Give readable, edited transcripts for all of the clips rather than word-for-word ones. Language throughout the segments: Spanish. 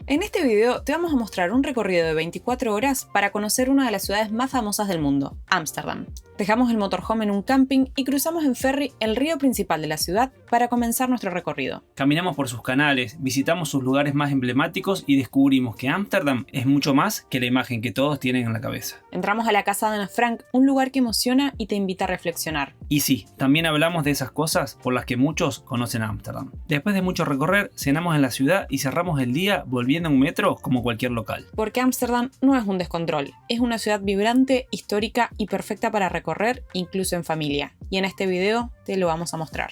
En este video te vamos a mostrar un recorrido de 24 horas para conocer una de las ciudades más famosas del mundo, Ámsterdam. Dejamos el motorhome en un camping y cruzamos en ferry el río principal de la ciudad para comenzar nuestro recorrido. Caminamos por sus canales, visitamos sus lugares más emblemáticos y descubrimos que Ámsterdam es mucho más que la imagen que todos tienen en la cabeza. Entramos a la casa de Ana Frank, un lugar que emociona y te invita a reflexionar. Y sí, también hablamos de esas cosas por las que muchos conocen a Ámsterdam. Después de mucho recorrer, cenamos en la ciudad y cerramos el día volviendo en un metro como cualquier local. Porque Ámsterdam no es un descontrol, es una ciudad vibrante, histórica y perfecta para recorrer, incluso en familia. Y en este video te lo vamos a mostrar.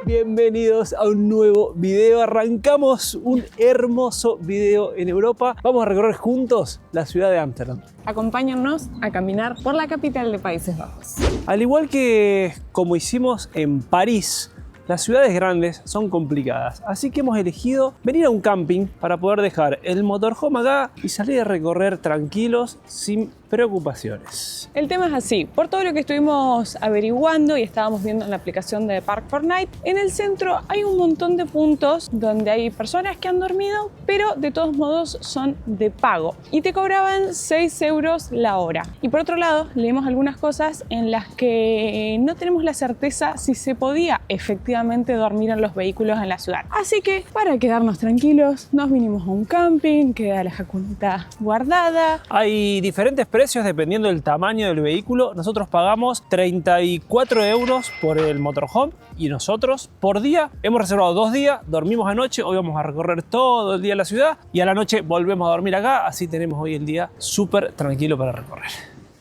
Bienvenidos a un nuevo video. Arrancamos un hermoso video en Europa. Vamos a recorrer juntos la ciudad de Ámsterdam. Acompáñennos a caminar por la capital de Países Bajos. Al igual que como hicimos en París, las ciudades grandes son complicadas, así que hemos elegido venir a un camping para poder dejar el motorhome acá y salir a recorrer tranquilos sin preocupaciones. El tema es así, por todo lo que estuvimos averiguando y estábamos viendo en la aplicación de Park4Night, en el centro hay un montón de puntos donde hay personas que han dormido, pero de todos modos son de pago y te cobraban 6 euros la hora. Y por otro lado, leemos algunas cosas en las que no tenemos la certeza si se podía efectivamente dormir en los vehículos en la ciudad. Así que, para quedarnos tranquilos, nos vinimos a un camping, queda la jacunta guardada. Hay diferentes precios dependiendo del tamaño del vehículo. Nosotros pagamos 34 euros por el motorhome y nosotros por día hemos reservado 2 días, dormimos anoche, hoy vamos a recorrer todo el día la ciudad y a la noche volvemos a dormir acá, así tenemos hoy el día súper tranquilo para recorrer.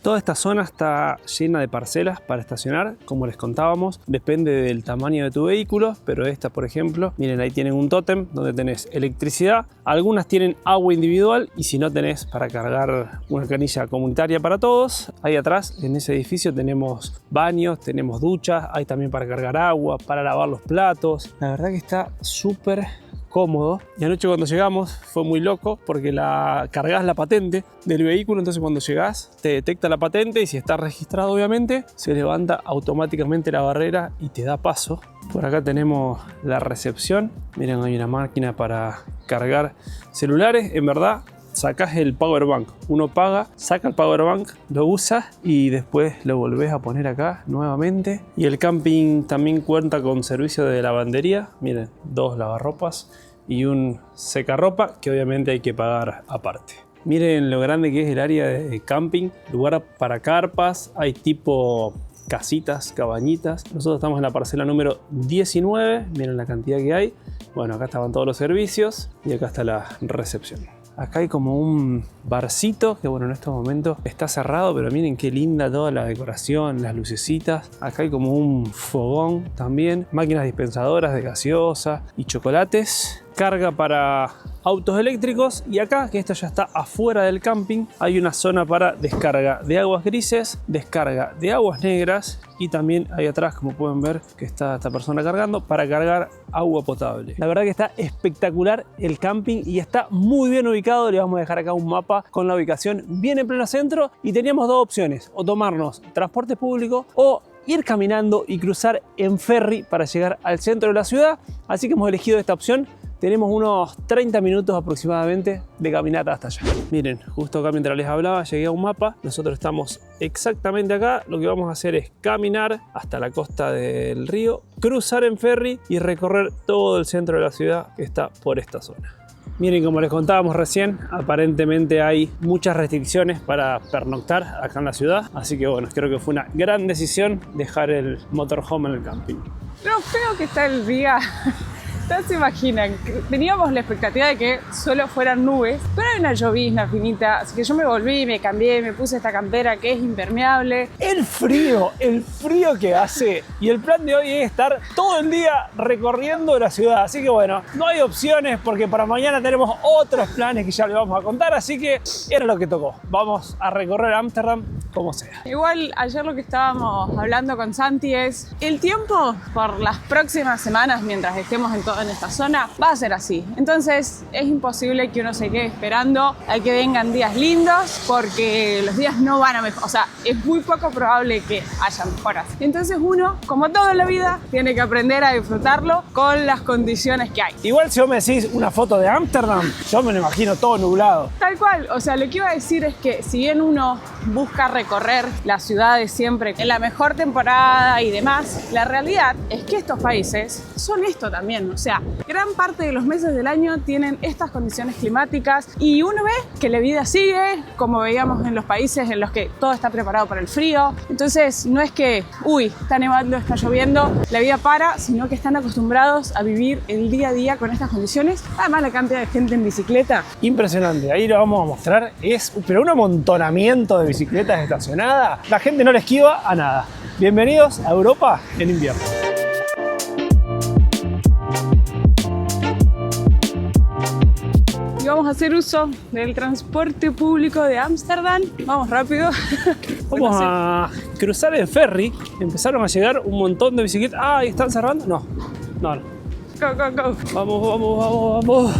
Toda esta zona está llena de parcelas para estacionar, como les contábamos, depende del tamaño de tu vehículo, pero esta, por ejemplo, miren, ahí tienen un tótem donde tenés electricidad, algunas tienen agua individual y si no tenés para cargar una canilla comunitaria para todos. Ahí atrás, en ese edificio, tenemos baños, tenemos duchas, hay también para cargar agua, para lavar los platos. La verdad que está súper cómodo. Y anoche cuando llegamos fue muy loco porque cargas la patente del vehículo, entonces cuando llegás te detecta la patente y si está registrado obviamente se levanta automáticamente la barrera y te da paso. Por acá tenemos la recepción, miren, hay una máquina para cargar celulares. En verdad sacás el power bank, uno paga, saca el power bank, lo usa y después lo volvés a poner acá nuevamente. Y el camping también cuenta con servicio de lavandería, miren, 2 lavarropas y un secarropa que obviamente hay que pagar aparte. Miren lo grande que es el área de camping, lugar para carpas, hay tipo casitas, cabañitas. Nosotros estamos en la parcela número 19, miren la cantidad que hay. Bueno, acá estaban todos los servicios y acá está la recepción. Acá hay como un barcito que bueno, en estos momentos está cerrado, pero miren qué linda toda la decoración, las lucecitas. Acá hay como un fogón también, máquinas dispensadoras de gaseosa y chocolates. Carga para autos eléctricos y acá, que esto ya está afuera del camping, hay una zona para descarga de aguas grises, descarga de aguas negras y también ahí atrás, como pueden ver, que está esta persona cargando para cargar agua potable. La verdad que está espectacular el camping y está muy bien ubicado. Le vamos a dejar acá un mapa con la ubicación bien en pleno centro y teníamos 2 opciones, o tomarnos transporte público o ir caminando y cruzar en ferry para llegar al centro de la ciudad, así que hemos elegido esta opción. Tenemos unos 30 minutos aproximadamente de caminata hasta allá. Miren, justo acá mientras les hablaba llegué a un mapa. Nosotros estamos exactamente acá. Lo que vamos a hacer es caminar hasta la costa del río, cruzar en ferry y recorrer todo el centro de la ciudad que está por esta zona. Miren, como les contábamos recién, aparentemente hay muchas restricciones para pernoctar acá en la ciudad. Así que bueno, creo que fue una gran decisión dejar el motorhome en el camping. Lo feo que está el día No se imaginan, teníamos la expectativa de que solo fueran nubes, pero hay una llovizna finita, así que yo me volví, me cambié, me puse esta campera que es impermeable. El frío que hace, y el plan de hoy es estar todo el día recorriendo la ciudad, así que bueno, no hay opciones porque para mañana tenemos otros planes que ya les vamos a contar, así que era lo que tocó, vamos a recorrer Ámsterdam como sea. Igual ayer lo que estábamos hablando con Santi es el tiempo por las próximas semanas mientras estemos en toda esta zona va a ser así, entonces es imposible que uno se quede esperando a que vengan días lindos porque los días no van a mejorar, o sea, es muy poco probable que haya mejoras. Entonces uno, como todo en la vida, tiene que aprender a disfrutarlo con las condiciones que hay. Igual si vos me decís una foto de Ámsterdam, yo me lo imagino todo nublado. Tal cual, o sea, lo que iba a decir es que si bien uno busca recorrer las ciudades siempre en la mejor temporada y demás, la realidad es que estos países son esto también, o sea, gran parte de los meses del año tienen estas condiciones climáticas y uno ve que la vida sigue, como veíamos en los países en los que todo está preparado para el frío. Entonces no es que, uy, está nevando, está lloviendo, la vida para, sino que están acostumbrados a vivir el día a día con estas condiciones. Además la cantidad de gente en bicicleta. Impresionante, ahí lo vamos a mostrar, pero un amontonamiento de bicicletas estacionadas, la gente no le esquiva a nada. Bienvenidos a Europa en invierno. Y vamos a hacer uso del transporte público de Ámsterdam. Vamos rápido. Vamos a cruzar el ferry. Empezaron a llegar un montón de bicicletas. Ah, ¿y están cerrando? No. Go, go, go. Vamos.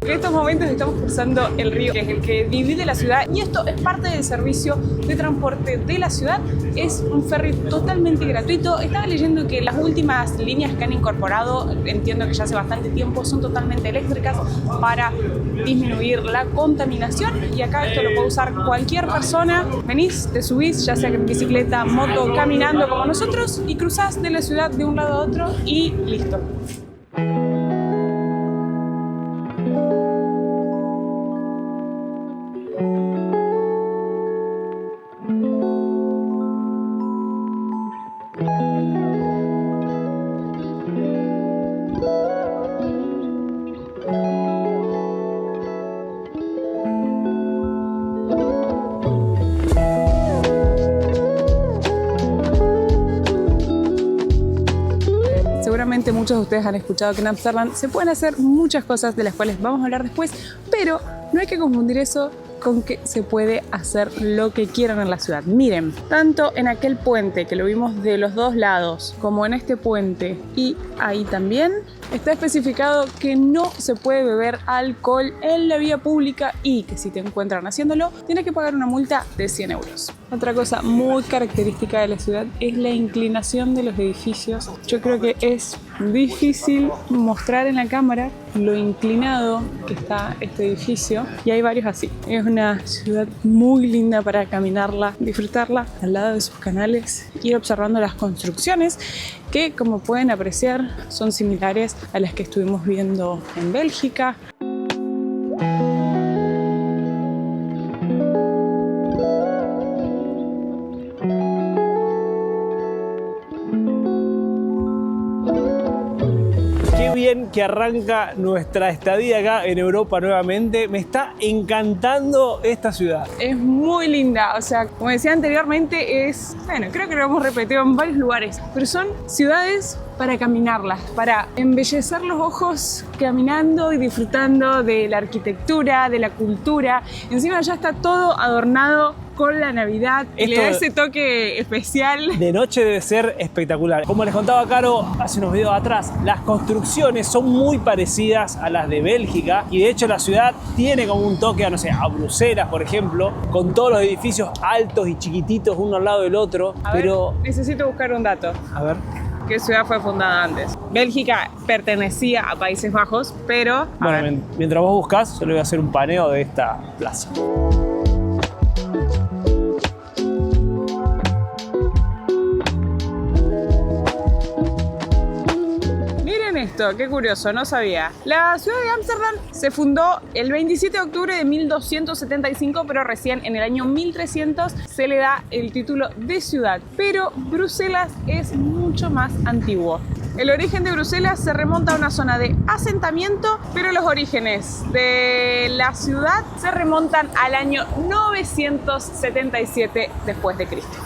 En estos momentos estamos cruzando el río, que es el que divide la ciudad, y esto es parte del servicio de transporte de la ciudad. Es un ferry totalmente gratuito. Estaba leyendo que las últimas líneas que han incorporado, entiendo que ya hace bastante tiempo, son totalmente eléctricas para disminuir la contaminación, y acá esto lo puede usar cualquier persona. Venís, te subís, ya sea en bicicleta, moto, caminando como nosotros, y cruzás de la ciudad de un lado a otro y listo. Seguramente muchos de ustedes han escuchado que en Ámsterdam se pueden hacer muchas cosas de las cuales vamos a hablar después, pero no hay que confundir eso con que se puede hacer lo que quieran en la ciudad. Miren, tanto en aquel puente que lo vimos de los dos lados, como en este puente y ahí también, está especificado que no se puede beber alcohol en la vía pública y que si te encuentran haciéndolo, tienes que pagar una multa de 100 euros. Otra cosa muy característica de la ciudad es la inclinación de los edificios. Yo creo que es difícil mostrar en la cámara lo inclinado que está este edificio, y hay varios así. Es una ciudad muy linda para caminarla, disfrutarla al lado de sus canales, ir observando las construcciones que, como pueden apreciar, son similares a las que estuvimos viendo en Bélgica. Bien que arranca nuestra estadía acá en Europa nuevamente. Me está encantando esta ciudad. Es muy linda, o sea, como decía anteriormente, creo que lo hemos repetido en varios lugares, pero son ciudades para caminarlas, para embellecer los ojos caminando y disfrutando de la arquitectura, de la cultura. Encima ya está todo adornado con la Navidad, y le da ese toque especial. De noche debe ser espectacular. Como les contaba Caro hace unos videos atrás, las construcciones son muy parecidas a las de Bélgica, y de hecho la ciudad tiene como un toque a, no sé, a Bruselas, por ejemplo, con todos los edificios altos y chiquititos uno al lado del otro. Pero necesito buscar un dato. A ver. ¿Qué ciudad fue fundada antes? Bélgica pertenecía a Países Bajos, pero... Bueno, mientras vos buscás, yo le voy a hacer un paneo de esta plaza. esto, qué curioso, no sabía. La ciudad de Ámsterdam se fundó el 27 de octubre de 1275, pero recién en el año 1300 se le da el título de ciudad. Pero Bruselas es mucho más antiguo. El origen de Bruselas se remonta a una zona de asentamiento, pero los orígenes de la ciudad se remontan al año 977 después de Cristo.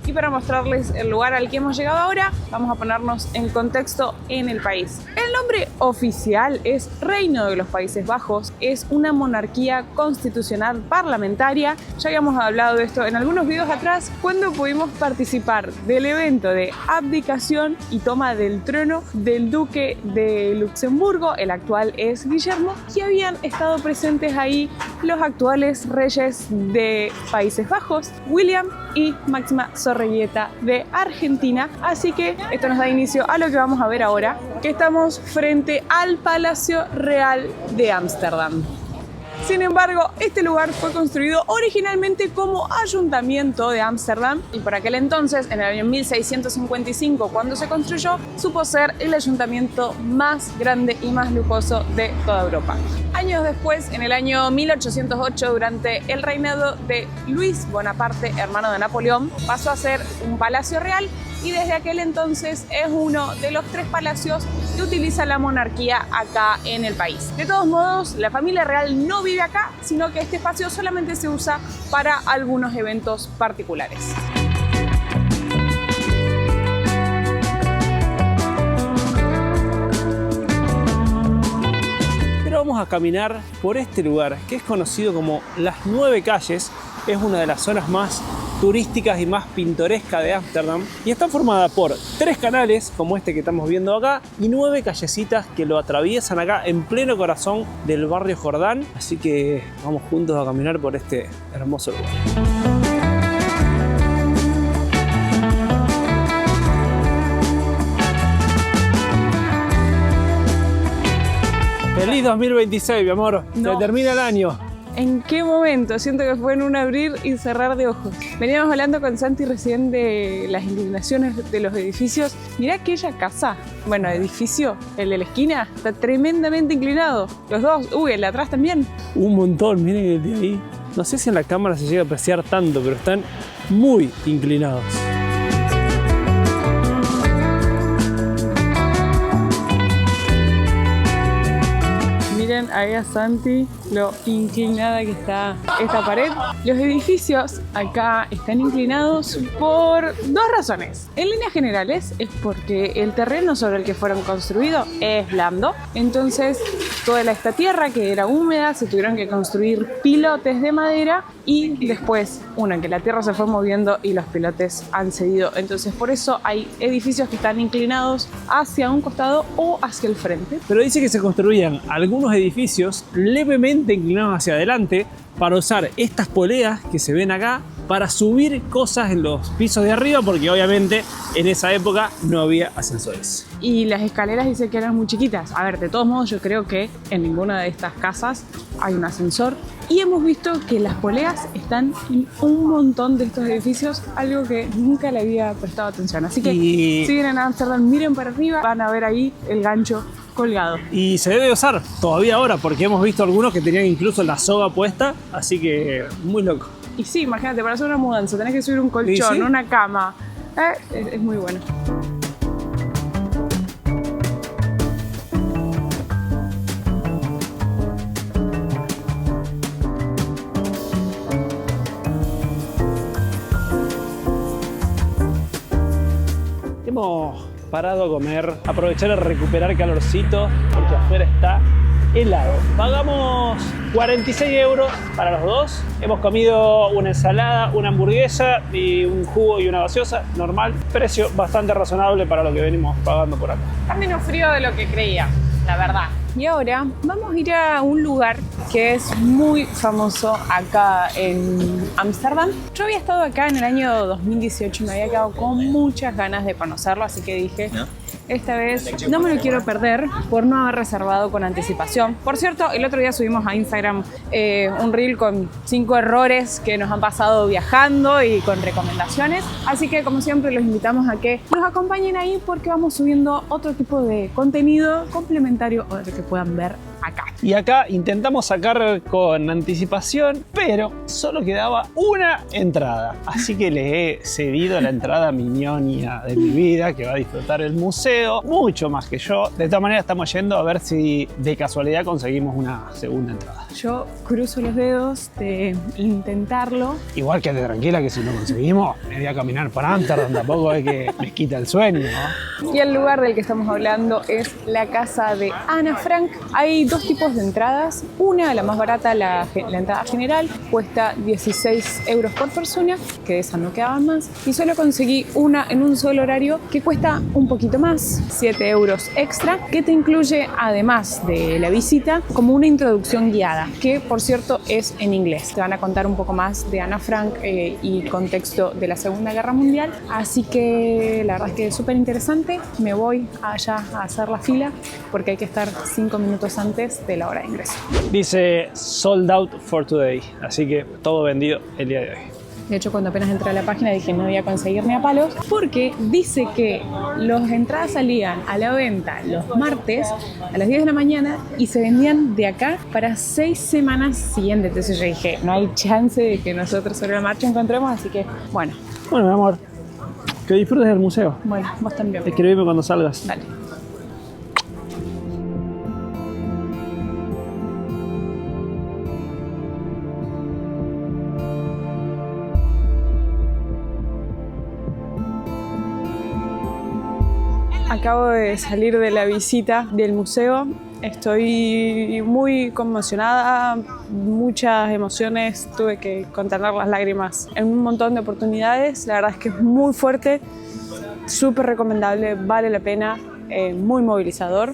Y para mostrarles el lugar al que hemos llegado ahora, vamos a ponernos en contexto en el país. El nombre oficial es Reino de los Países Bajos, es una monarquía constitucional parlamentaria. Ya habíamos hablado de esto en algunos videos atrás, cuando pudimos participar del evento de abdicación y toma del trono del duque de Luxemburgo, el actual es Guillermo, y habían estado presentes ahí los actuales reyes de Países Bajos, William y Máxima Zorreguieta de Argentina. Así que esto nos da inicio a lo que vamos a ver ahora, que estamos frente al Palacio Real de Ámsterdam. Sin embargo, este lugar fue construido originalmente como ayuntamiento de Ámsterdam y por aquel entonces, en el año 1655, cuando se construyó, supo ser el ayuntamiento más grande y más lujoso de toda Europa. Años después, en el año 1808, durante el reinado de Luis Bonaparte, hermano de Napoleón, pasó a ser un palacio real y desde aquel entonces es uno de los 3 palacios que utiliza la monarquía acá en el país. De todos modos, la familia real no vive acá, sino que este espacio solamente se usa para algunos eventos particulares. Pero vamos a caminar por este lugar que es conocido como las 9 calles. Es una de las zonas más turísticas y más pintorescas de Ámsterdam y está formada por 3 canales como este que estamos viendo acá y 9 callecitas que lo atraviesan acá en pleno corazón del barrio Jordán. Así que vamos juntos a caminar por este hermoso lugar. Feliz 2026, mi amor. No. Se termina el año. ¿En qué momento? Siento que fue en un abrir y cerrar de ojos. Veníamos hablando con Santi recién de las inclinaciones de los edificios. Mirá aquella casa, bueno, edificio, el de la esquina, está tremendamente inclinado. Los dos, el de atrás también. Un montón, miren el de ahí. No sé si en la cámara se llega a apreciar tanto, pero están muy inclinados. Miren ahí a Santi lo inclinada que está esta pared. Los edificios acá están inclinados por 2 razones. En líneas generales es porque el terreno sobre el que fueron construidos es blando. Entonces toda esta tierra que era húmeda se tuvieron que construir pilotes de madera y después, que la tierra se fue moviendo y los pilotes han cedido. Entonces por eso hay edificios que están inclinados hacia un costado o hacia el frente. Pero dice que se construían algunos edificios levemente inclinados hacia adelante para usar estas poleas que se ven acá para subir cosas en los pisos de arriba, porque obviamente en esa época no había ascensores. Y las escaleras dice que eran muy chiquitas. A ver, de todos modos yo creo que en ninguna de estas casas hay un ascensor. Y hemos visto que las poleas están en un montón de estos edificios, algo que nunca le había prestado atención. Así que si vienen a Ámsterdam, miren para arriba, van a ver ahí el gancho colgado. Y se debe usar todavía ahora, porque hemos visto algunos que tenían incluso la soga puesta, así que muy loco. Y sí, imagínate, para hacer una mudanza tenés que subir un colchón, ¿sí? Una cama. Es muy bueno. Hemos parado a comer, aprovechar a recuperar calorcito porque afuera está helado. Pagamos 46 euros para los dos. Hemos comido una ensalada, una hamburguesa y un jugo y una gaseosa normal. Precio bastante razonable para lo que venimos pagando por acá. Está menos frío de lo que creía, la verdad. Y ahora vamos a ir a un lugar que es muy famoso acá en Ámsterdam. Yo había estado acá en el año 2018 y me había quedado con muchas ganas de conocerlo, así que dije, esta vez no me lo quiero perder por no haber reservado con anticipación. Por cierto, el otro día subimos a Instagram un reel con 5 errores que nos han pasado viajando y con recomendaciones. Así que, como siempre, los invitamos a que nos acompañen ahí porque vamos subiendo otro tipo de contenido complementario o que puedan ver acá. Y acá intentamos sacar con anticipación, pero solo quedaba una entrada. Así que le he cedido la entrada a mi ñoña de mi vida, que va a disfrutar el museo mucho más que yo. De todas maneras, estamos yendo a ver si de casualidad conseguimos una segunda entrada. Yo cruzo los dedos de intentarlo. Igual quédate tranquila que si no conseguimos, me voy a caminar para Ámsterdam, tampoco es que me quita el sueño, ¿no? Y el lugar del que estamos hablando es la casa de Ana Frank. Hay dos tipos de entradas. Una, la más barata, la entrada general, cuesta 16 euros por persona, que de esa no quedaban más. Y solo conseguí una en un solo horario que cuesta un poquito más, 7 euros extra, que te incluye, además de la visita, como una introducción guiada, que por cierto es en inglés. Te van a contar un poco más de Ana Frank y contexto de la Segunda Guerra Mundial. Así que la verdad es que es súper interesante. Me voy allá a hacer la fila porque hay que estar 5 minutos antes de la hora de ingreso. Dice sold out for today, así que todo vendido el día de hoy. De hecho, cuando apenas entré a la página dije no voy a conseguir ni a palos, porque dice que las entradas salían a la venta los martes a las 10 de la mañana y se vendían de acá para 6 semanas siguientes. Entonces yo dije, no hay chance de que nosotros sobre la marcha encontremos, así que bueno. Bueno, mi amor, que disfrutes del museo. Bueno, vos también. Escribime cuando salgas. Dale. Acabo de salir de la visita del museo. Estoy muy conmocionada, muchas emociones, tuve que contener las lágrimas en un montón de oportunidades. La verdad es que es muy fuerte, súper recomendable, vale la pena, muy movilizador.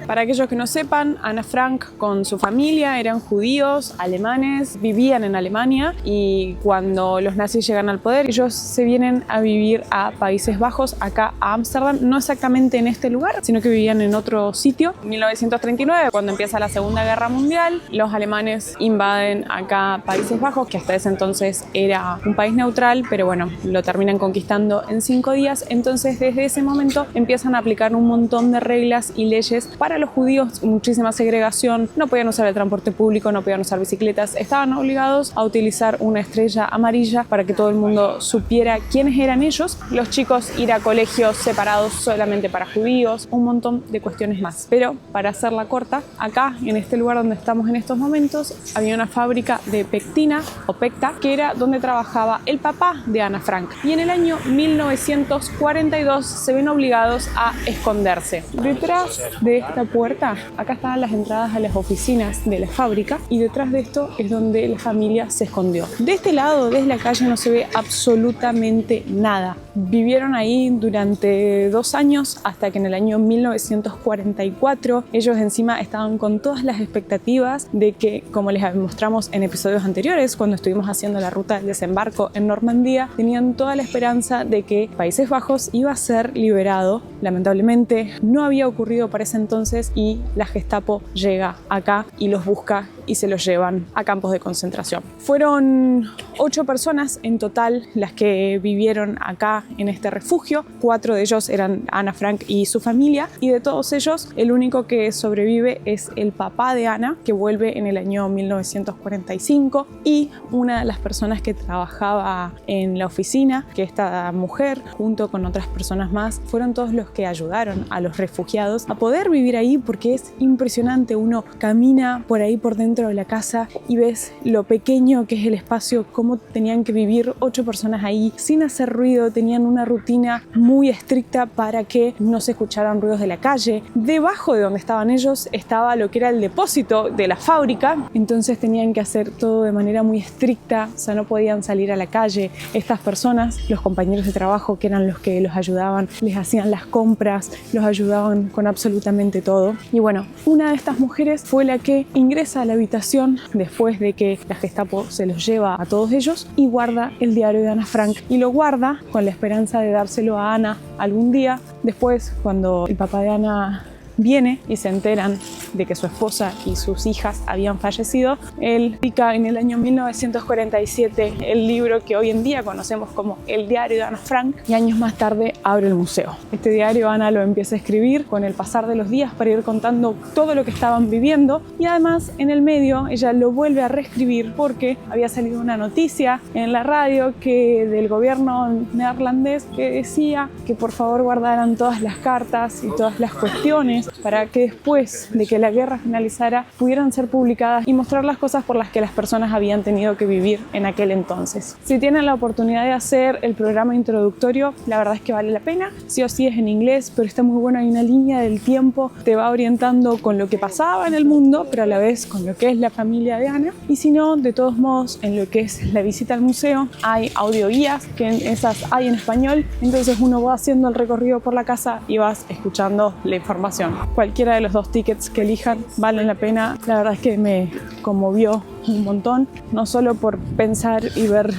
Para aquellos que no sepan, Ana Frank con su familia eran judíos, alemanes, vivían en Alemania y cuando los nazis llegan al poder, ellos se vienen a vivir a Países Bajos, acá a Ámsterdam, no exactamente en este lugar, sino que vivían en otro sitio. En 1939, cuando empieza la Segunda Guerra Mundial, los alemanes invaden acá Países Bajos, que hasta ese entonces era un país neutral, pero bueno, lo terminan conquistando en 5 días. Entonces, desde ese momento empiezan a aplicar un montón de reglas y leyes para los judíos, muchísima segregación, no podían usar el transporte público, no podían usar bicicletas, estaban obligados a utilizar una estrella amarilla para que todo el mundo supiera quiénes eran ellos, los chicos ir a colegios separados solamente para judíos, un montón de cuestiones más. Pero para hacerla corta, acá en este lugar donde estamos en estos momentos había una fábrica de pectina o pecta que era donde trabajaba el papá de Ana Frank y en el año 1942 se ven obligados a esconderse. Detrás de esta puerta, acá estaban las entradas a las oficinas de la fábrica y detrás de esto es donde la familia se escondió. De este lado, desde la calle, no se ve absolutamente nada. Vivieron ahí durante 2 años hasta que en el año 1944 ellos encima estaban con todas las expectativas de que, como les mostramos en episodios anteriores, cuando estuvimos haciendo la ruta del desembarco en Normandía, tenían toda la esperanza de que Países Bajos iba a ser liberado. Lamentablemente no había ocurrido para ese entonces y la Gestapo llega acá y los busca y se los llevan a campos de concentración. Fueron 8 personas en total las que vivieron acá en este refugio. 4 de ellos eran Ana Frank y su familia, y de todos ellos el único que sobrevive es el papá de Ana, que vuelve en el año 1945, y una de las personas que trabajaba en la oficina, que esta mujer junto con otras personas más fueron todos los que ayudaron a los refugiados a poder vivir ahí, porque es impresionante. Uno camina por ahí por dentro de la casa y ves lo pequeño que es el espacio, cómo tenían que vivir 8 personas ahí sin hacer ruido, tenían una rutina muy estricta para que no se escucharan ruidos de la calle. Debajo de donde estaban ellos estaba lo que era el depósito de la fábrica, entonces tenían que hacer todo de manera muy estricta, o sea, no podían salir a la calle. Estas personas, los compañeros de trabajo que eran los que los ayudaban, les hacían las compras, los ayudaban con absolutamente todo. Y bueno, una de estas mujeres fue la que ingresa a la habitación después de que la Gestapo se los lleva a todos ellos y guarda el diario de Ana Frank. Y lo guarda con la esperanza de dárselo a Ana algún día. Después, cuando el papá de Ana viene y se enteran de que su esposa y sus hijas habían fallecido, él publica en el año 1947 el libro que hoy en día conocemos como El diario de Ana Frank, y años más tarde abre el museo. Este diario Ana lo empieza a escribir con el pasar de los días para ir contando todo lo que estaban viviendo, y además en el medio ella lo vuelve a reescribir porque había salido una noticia en la radio del gobierno neerlandés que decía que por favor guardaran todas las cartas y todas las cuestiones para que después de que la guerra finalizara pudieran ser publicadas y mostrar las cosas por las que las personas habían tenido que vivir en aquel entonces. Si tienen la oportunidad de hacer el programa introductorio, la verdad es que vale la pena. Sí o sí es en inglés, pero está muy bueno. Hay una línea del tiempo, te va orientando con lo que pasaba en el mundo, pero a la vez con lo que es la familia de Ana. Y si no, de todos modos, en lo que es la visita al museo, hay audioguías, que esas hay en español, entonces uno va haciendo el recorrido por la casa y vas escuchando la información. Cualquiera de los dos tickets que elijan valen la pena. La verdad es que me conmovió un montón, no solo por pensar y ver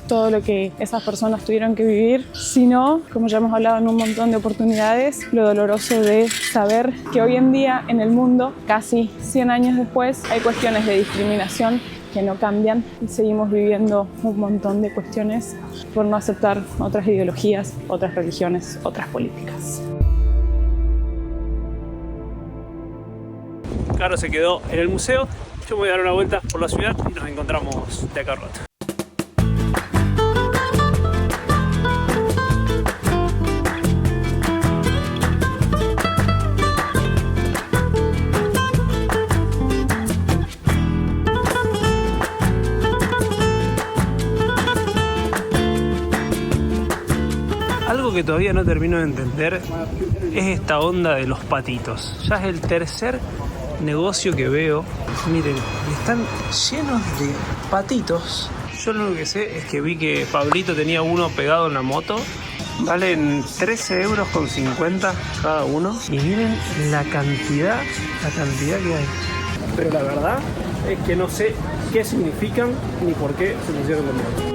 todo lo que esas personas tuvieron que vivir, sino, como ya hemos hablado en un montón de oportunidades, lo doloroso de saber que hoy en día en el mundo, casi 100 años después, hay cuestiones de discriminación que no cambian y seguimos viviendo un montón de cuestiones por no aceptar otras ideologías, otras religiones, otras políticas. Caro se quedó en el museo. Yo me voy a dar una vuelta por la ciudad y nos encontramos de acá a rato. Algo que todavía no termino de entender es esta onda de los patitos. Ya es el tercer negocio que veo. Miren, están llenos de patitos. Yo lo único que sé es que vi que Pablito tenía uno pegado en la moto. Valen 13,50 € cada uno. Y miren la cantidad que hay. Pero la verdad es que no sé qué significan ni por qué se pusieron de moda.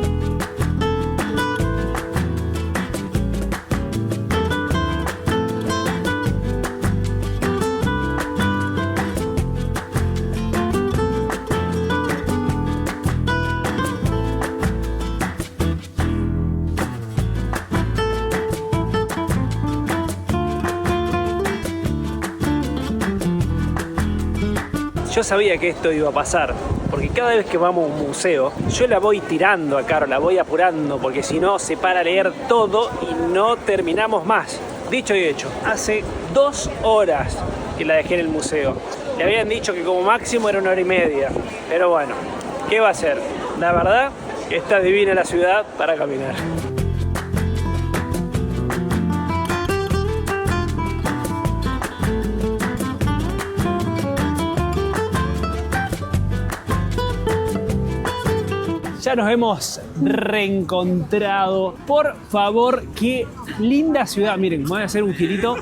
Yo sabía que esto iba a pasar, porque cada vez que vamos a un museo, yo la voy tirando a Caro, la voy apurando, porque si no se para a leer todo y no terminamos más. Dicho y hecho, hace 2 horas que la dejé en el museo. Le habían dicho que como máximo era 1 hora y media, pero bueno, ¿qué va a hacer? La verdad, está divina la ciudad para caminar. Ya nos hemos reencontrado. Por favor, qué linda ciudad. Miren, voy a hacer un girito.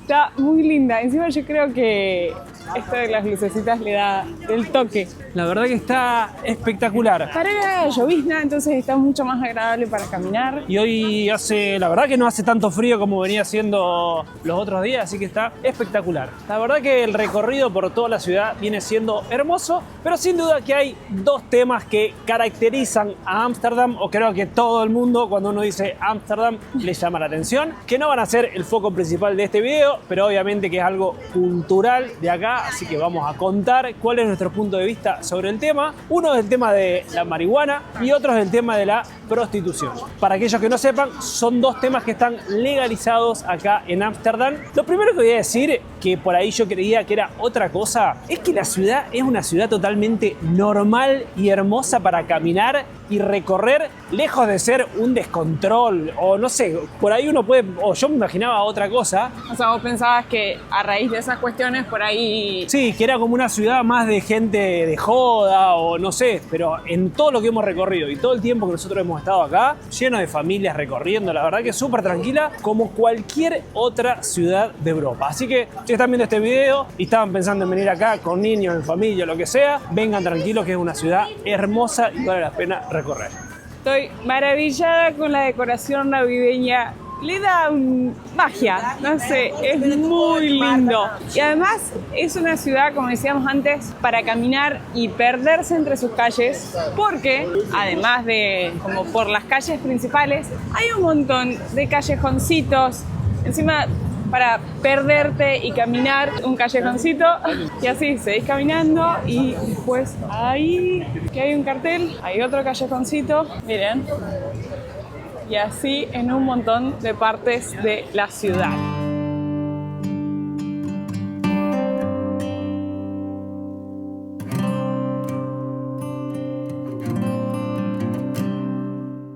Está muy linda. Encima yo creo que esto de las lucecitas le da el toque. La verdad que está espectacular. Para llovizna, entonces está mucho más agradable para caminar. Y hoy la verdad que no hace tanto frío como venía haciendo los otros días, así que está espectacular. La verdad que el recorrido por toda la ciudad viene siendo hermoso, pero sin duda que hay 2 temas que caracterizan a Ámsterdam, o creo que todo el mundo cuando uno dice Ámsterdam le llama la atención, que no van a ser el foco principal de este video, pero obviamente que es algo cultural de acá, así que vamos a contar cuál es nuestro punto de vista sobre el tema. Uno es el tema de la marihuana y otro es el tema de la prostitución. Para aquellos que no sepan, son 2 temas que están legalizados acá en Ámsterdam. Lo primero que voy a decir, que por ahí yo creía que era otra cosa, es que la ciudad es una ciudad totalmente normal y hermosa para caminar y recorrer, lejos de ser un descontrol o no sé, por ahí uno puede, o yo me imaginaba otra cosa. O sea, vos pensabas que a raíz de esas cuestiones por ahí... Sí, que era como una ciudad más de gente de joda o no sé, pero en todo lo que hemos recorrido y todo el tiempo que nosotros hemos estado acá, lleno de familias recorriendo, la verdad que es súper tranquila como cualquier otra ciudad de Europa. Así que si están viendo este video y estaban pensando en venir acá con niños, en familia, lo que sea, vengan tranquilos que es una ciudad hermosa y vale la pena recorrer. Estoy maravillada con la decoración navideña. Le da magia, no sé, es muy lindo. Y además es una ciudad, como decíamos antes, para caminar y perderse entre sus calles, porque además de como por las calles principales, hay un montón de callejoncitos. Encima, para perderte y caminar un callejoncito y así seguís caminando y después ahí que hay un cartel, hay otro callejoncito, miren, y así en un montón de partes de la ciudad.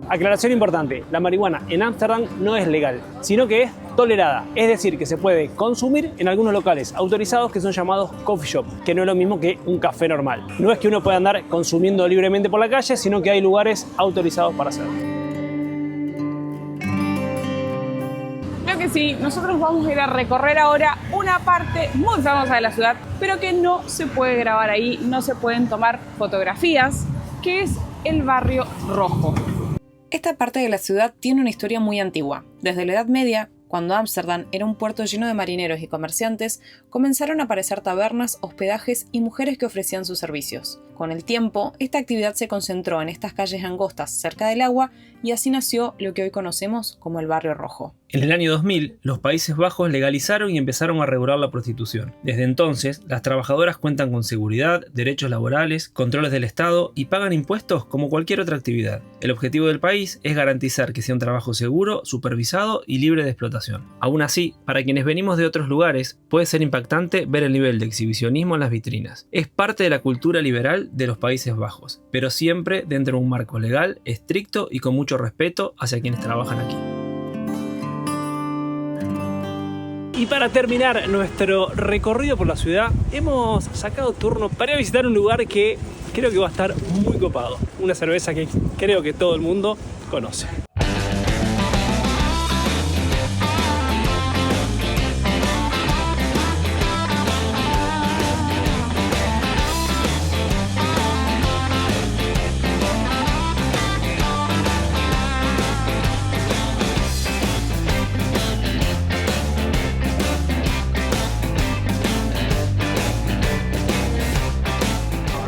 Aclaración importante, la marihuana en Ámsterdam no es legal, sino que es tolerada, es decir, que se puede consumir en algunos locales autorizados que son llamados coffee shop, que no es lo mismo que un café normal. No es que uno pueda andar consumiendo libremente por la calle, sino que hay lugares autorizados para hacerlo. Creo que sí, nosotros vamos a ir a recorrer ahora una parte muy famosa de la ciudad, pero que no se puede grabar ahí, no se pueden tomar fotografías, que es el Barrio Rojo. Esta parte de la ciudad tiene una historia muy antigua. Desde la Edad Media, cuando Ámsterdam era un puerto lleno de marineros y comerciantes, comenzaron a aparecer tabernas, hospedajes y mujeres que ofrecían sus servicios. Con el tiempo, esta actividad se concentró en estas calles angostas cerca del agua y así nació lo que hoy conocemos como el Barrio Rojo. En el año 2000, los Países Bajos legalizaron y empezaron a regular la prostitución. Desde entonces, las trabajadoras cuentan con seguridad, derechos laborales, controles del Estado y pagan impuestos como cualquier otra actividad. El objetivo del país es garantizar que sea un trabajo seguro, supervisado y libre de explotación. Aún así, para quienes venimos de otros lugares, puede ser impactante ver el nivel de exhibicionismo en las vitrinas. Es parte de la cultura liberal de los Países Bajos, pero siempre dentro de un marco legal, estricto y con mucho respeto hacia quienes trabajan aquí. Y para terminar nuestro recorrido por la ciudad, hemos sacado turno para ir a visitar un lugar que creo que va a estar muy copado. Una cerveza que creo que todo el mundo conoce.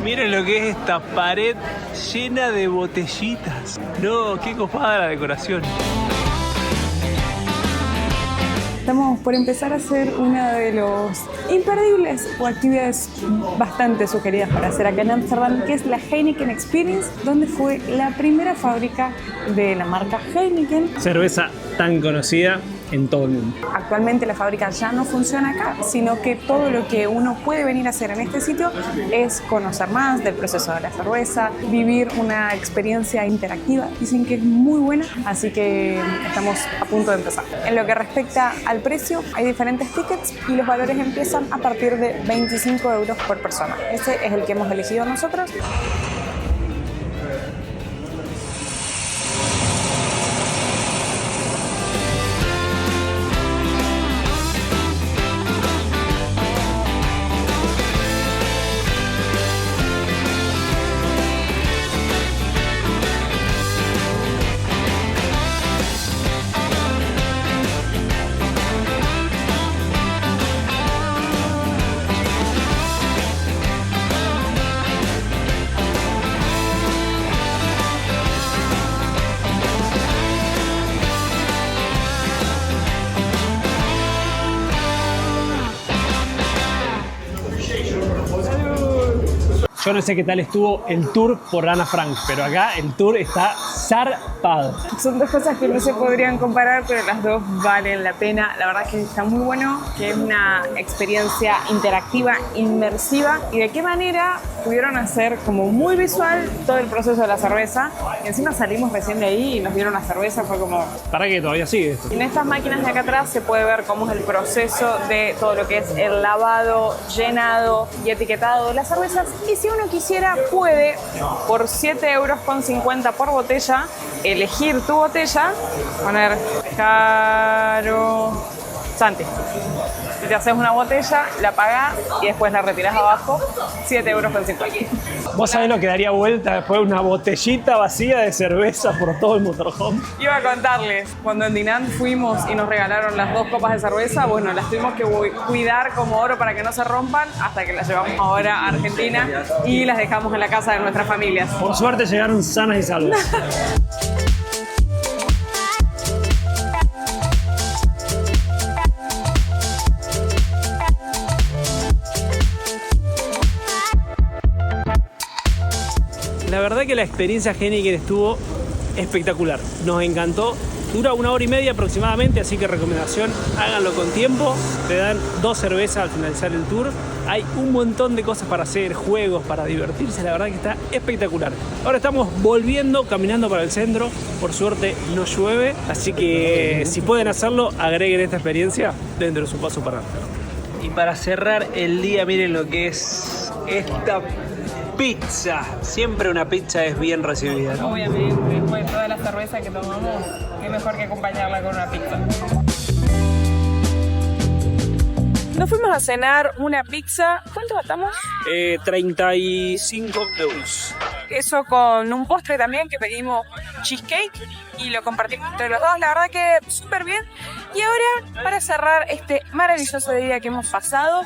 Miren lo que es esta pared llena de botellitas. No, qué copada la decoración. Estamos por empezar a hacer una de los imperdibles o actividades bastante sugeridas para hacer acá en Ámsterdam, que es la Heineken Experience, donde fue la primera fábrica de la marca Heineken. Cerveza tan conocida en todo el mundo. Actualmente la fábrica ya no funciona acá, sino que todo lo que uno puede venir a hacer en este sitio es conocer más del proceso de la cerveza, vivir una experiencia interactiva. Dicen que es muy buena, así que estamos a punto de empezar. En lo que respecta al precio, hay diferentes tickets y los valores empiezan a partir de 25 euros por persona. Ese es el que hemos elegido nosotros. no sé qué tal estuvo el tour por Ana Frank, pero acá el tour está zarpado. Son dos cosas que no se podrían comparar, pero las dos valen la pena. La verdad es que está muy bueno, que es una experiencia interactiva, inmersiva, y de qué manera pudieron hacer como muy visual todo el proceso de la cerveza. Y encima salimos recién de ahí y nos dieron la cerveza, fue como... ¿Para qué todavía sigue esto? En estas máquinas de acá atrás se puede ver cómo es el proceso de todo lo que es el lavado, llenado y etiquetado de las cervezas. Y si uno quisiera, puede, por 7,50 € por botella, elegir tu botella, poner caro Santi. Y te haces una botella, la pagás y después la retirás abajo, 7,50 €. ¿Vos sabés lo que daría vuelta después una botellita vacía de cerveza por todo el motorhome? Iba a contarles, cuando en Dinant fuimos y nos regalaron las 2 copas de cerveza, bueno, las tuvimos que cuidar como oro para que no se rompan hasta que las llevamos ahora a Argentina y las dejamos en la casa de nuestras familias. Por suerte llegaron sanas y salvas. La verdad que la experiencia Heineken estuvo espectacular, nos encantó. Dura 1 hora y media aproximadamente, así que recomendación, háganlo con tiempo. Te dan 2 cervezas al finalizar el tour. Hay un montón de cosas para hacer, juegos, para divertirse, la verdad que está espectacular. Ahora estamos volviendo, caminando para el centro, por suerte no llueve, así que si pueden hacerlo, agreguen esta experiencia dentro de su paso para Amsterdam. Y para cerrar el día, miren lo que es esta pizza. Siempre una pizza es bien recibida, ¿no? Obviamente, después de toda la cerveza que tomamos, qué mejor que acompañarla con una pizza. Nos fuimos a cenar una pizza. ¿Cuánto gastamos? 35 €. Eso con un postre también que pedimos cheesecake y lo compartimos entre los dos. La verdad que súper bien. Y ahora, para cerrar este maravilloso día que hemos pasado,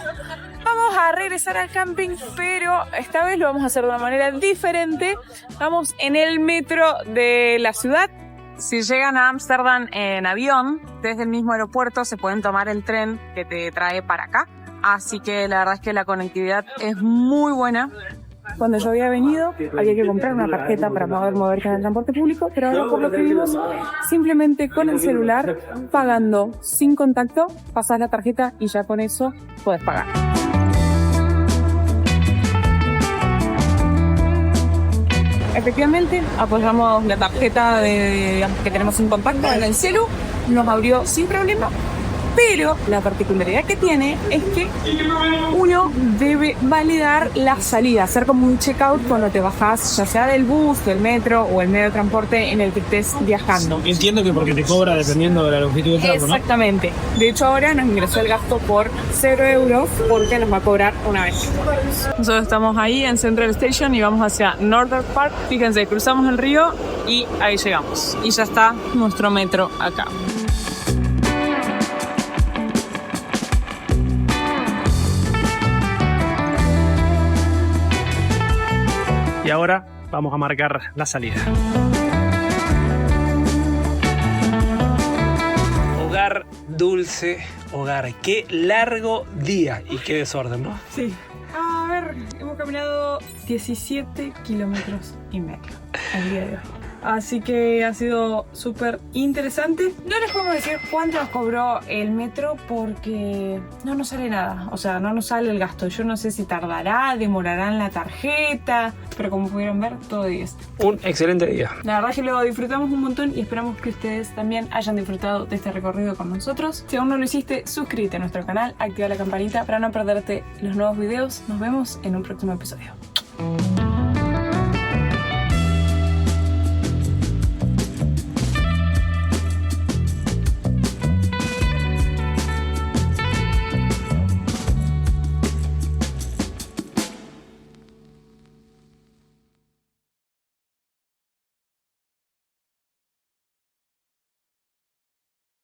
vamos a regresar al camping, pero esta vez lo vamos a hacer de una manera diferente. Vamos en el metro de la ciudad. Si llegan a Ámsterdam en avión, desde el mismo aeropuerto se pueden tomar el tren que te trae para acá. Así que la verdad es que la conectividad es muy buena. Cuando yo había venido, había que comprar una tarjeta para poder moverse en el transporte público, pero ahora por lo que vimos, simplemente con el celular, pagando sin contacto, pasás la tarjeta y ya con eso podés pagar. Efectivamente, apoyamos la tarjeta que tenemos sin contacto en el celu, nos abrió sin problema, pero la particularidad que tiene es que uno debe validar la salida, hacer como un checkout cuando te bajás, ya sea del bus, del metro o el medio de transporte en el que estés viajando. Entiendo que porque te cobra dependiendo de la longitud del tramo, ¿no? Exactamente. De hecho, ahora nos ingresó el gasto por 0 € porque nos va a cobrar una vez. Nosotros estamos ahí en Central Station y vamos hacia Northern Park. Fíjense, cruzamos el río y ahí llegamos. Y ya está nuestro metro acá. Y ahora vamos a marcar la salida. Hogar dulce, hogar. Qué largo día y qué desorden, ¿no? Sí. A ver, hemos caminado 17,5 kilómetros el día de hoy. Así que ha sido súper interesante. No les podemos decir cuánto nos cobró el metro porque no nos sale nada. O sea, no nos sale el gasto. Yo no sé si tardará, demorará en la tarjeta. Pero como pudieron ver, todo 10. Un excelente día. La verdad es que lo disfrutamos un montón y esperamos que ustedes también hayan disfrutado de este recorrido con nosotros. Si aún no lo hiciste, suscríbete a nuestro canal, activa la campanita para no perderte los nuevos videos. Nos vemos en un próximo episodio.